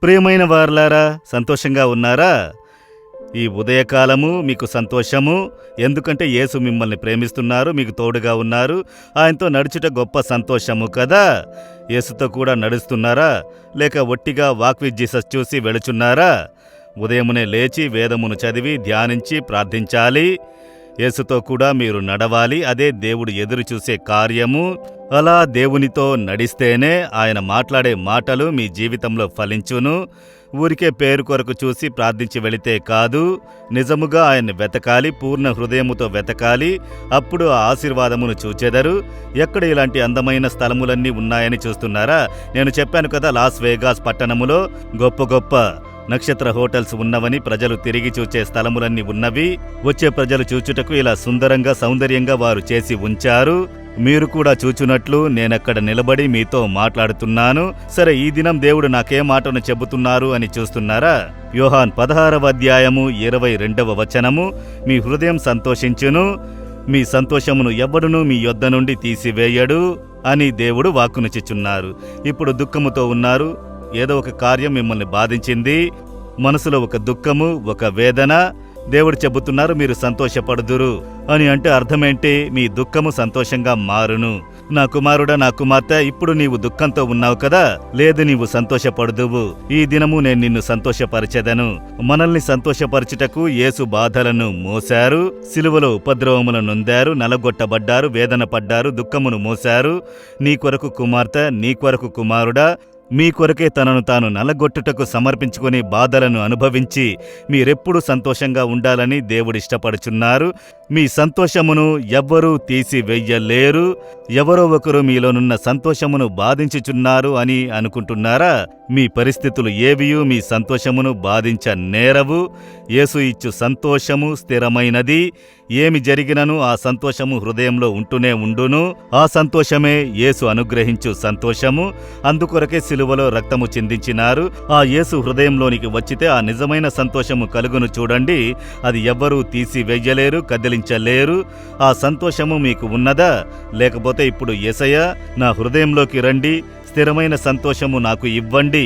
ప్రియమైన వారలారా, సంతోషంగా ఉన్నారా? ఈ ఉదయకాలము మీకు సంతోషము, ఎందుకంటే యేసు మిమ్మల్ని ప్రేమిస్తున్నారు, మీకు తోడుగా ఉన్నారు. ఆయనతో నడుచుట గొప్ప సంతోషము కదా. యేసుతో కూడా నడుస్తున్నారా, లేక ఒట్టిగా వాక్ విత్ జీసస్ చూసి వెళుచున్నారా? ఉదయమునే లేచి వేదమును చదివి ధ్యానించి ప్రార్థించాలి. యేసుతో కూడా మీరు నడవాలి. అదే దేవుడు ఎదురు చూసే కార్యము. అలా దేవునితో నడిస్తేనే ఆయన మాట్లాడే మాటలు మీ జీవితంలో ఫలించును. ఊరికే పేరు కొరకు చూసి ప్రార్థించి వెళితే కాదు, నిజముగా ఆయన్ని వెతకాలి, పూర్ణ హృదయముతో వెతకాలి. అప్పుడు ఆ ఆశీర్వాదమును చూచెదరు. ఎక్కడ ఇలాంటి అందమైన స్థలములన్నీ ఉన్నాయని చూస్తున్నారా? నేను చెప్పాను కదా, లాస్ వేగాస్ పట్టణములో గొప్ప గొప్ప నక్షత్ర హోటల్స్ ఉన్నవని, ప్రజలు తిరిగి చూచే స్థలములన్నీ ఉన్నవి. వచ్చే ప్రజలు చూచుటకు ఇలా సుందరంగా సౌందర్యంగా వారు చేసి ఉంచారు. మీరు కూడా చూచున్నట్లు నేనక్కడ నిలబడి మీతో మాట్లాడుతున్నాను. సరే, ఈ దినం దేవుడు నాకే మాటను చెబుతున్నారు అని చూస్తున్నారా? యోహాన్ 16వ అధ్యాయము 22వ వచనము, మీ హృదయం సంతోషించును, మీ సంతోషమును ఎవ్వడునూ మీ యొద్ద నుండి తీసివేయడు అని దేవుడు వాక్కునిచ్చుచున్నారు. ఇప్పుడు దుఃఖముతో ఉన్నారు, ఏదో ఒక కార్యం మిమ్మల్ని బాధించింది, మనసులో ఒక దుఃఖము, ఒక వేదన. దేవుడు చెబుతున్నారు మీరు సంతోషపడుదురు అని. అంటే అర్థమేంటి? మీ దుఃఖము సంతోషంగా మారును. నా కుమారుడా, నా కుమార్తె, ఇప్పుడు నీవు దుఃఖంతో ఉన్నావు కదా, లేదు, నీవు సంతోషపడుదువు. ఈ దినము నేను నిన్ను సంతోషపరిచెదను. మనల్ని సంతోషపరచుటకు యేసు బాధలను మోశారు, సిలువలో ఉపద్రవములు నొందారు, నలగొట్టబడ్డారు, వేదన పడ్డారు, దుఃఖమును మోశారు. నీ కొరకు కుమార్తె, నీ కొరకు కుమారుడా, మీ కొరకే తనను తాను నలగొట్టుటకు సమర్పించుకుని బాధలను అనుభవించి మీరెప్పుడు సంతోషంగా ఉండాలని దేవుడిష్టపడుచున్నారు. మీ సంతోషమును ఎవ్వరూ తీసివెయ్యలేరు. ఎవరో ఒకరు మీలోనున్న సంతోషమును బాధించుచున్నారు అని అనుకుంటున్నారా? మీ పరిస్థితులు ఏవియూ మీ సంతోషమును బాధించనేరవు. యేసు ఇచ్చు సంతోషము స్థిరమైనది. ఏమి జరిగినను ఆ సంతోషము హృదయంలో ఉంటూనే ఉండును. ఆ సంతోషమే యేసు అనుగ్రహించు సంతోషము. అందుకొరకే సిలువలో రక్తము చిందించినారు. ఆ యేసు హృదయంలోనికి వచ్చితే ఆ నిజమైన సంతోషము కలుగును. చూడండి, అది ఎవ్వరూ తీసివెయ్యలేరు, కదిలించలేరు. ఆ సంతోషము మీకు ఉన్నదా? లేకపోతే ఇప్పుడు యేసయ్యా, నా హృదయంలోకి రండి, స్థిరమైన సంతోషము నాకు ఇవ్వండి,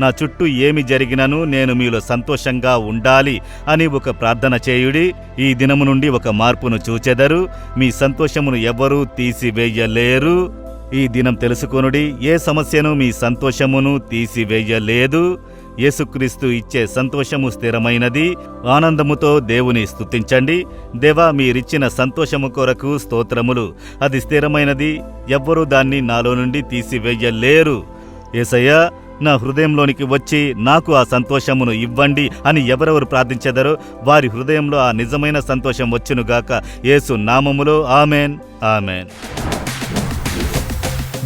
నా చుట్టూ ఏమి జరిగినను నేను మీలో సంతోషంగా ఉండాలి అని ఒక ప్రార్థన చేయుడి. ఈ దినము నుండి ఒక మార్పును చూచెదరు. మీ సంతోషమును ఎవ్వరూ తీసివేయలేరు. ఈ దినం తెలుసుకొనుడి, ఏ సమస్యను మీ సంతోషమును తీసివేయలేదు. యేసుక్రీస్తు ఇచ్చే సంతోషము స్థిరమైనది. ఆనందముతో దేవుని స్తుతించండి. దేవా, మీరిచ్చిన సంతోషము కొరకు స్తోత్రములు. అది స్థిరమైనది, ఎవ్వరూ దాన్ని నాలో నుండి తీసివేయలేరు. యేసయ్యా, నా హృదయంలోనికి వచ్చి నాకు ఆ సంతోషమును ఇవ్వండి అని ఎవరెవరు ప్రార్థించెదరో వారి హృదయంలో ఆ నిజమైన సంతోషం వచ్చునుగాక. యేసు నామములో amen, amen.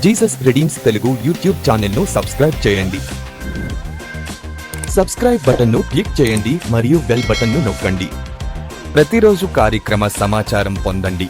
Jesus redeems Telugu YouTube ఛానల్ను సబ్స్క్రైబ్ చేయండి. సబ్స్క్రైబ్ బటన్ను క్లిక్ చేయండి మరియు బెల్ బటన్ను నొక్కండి. ప్రతిరోజు కార్యక్రమ సమాచారం పొందండి.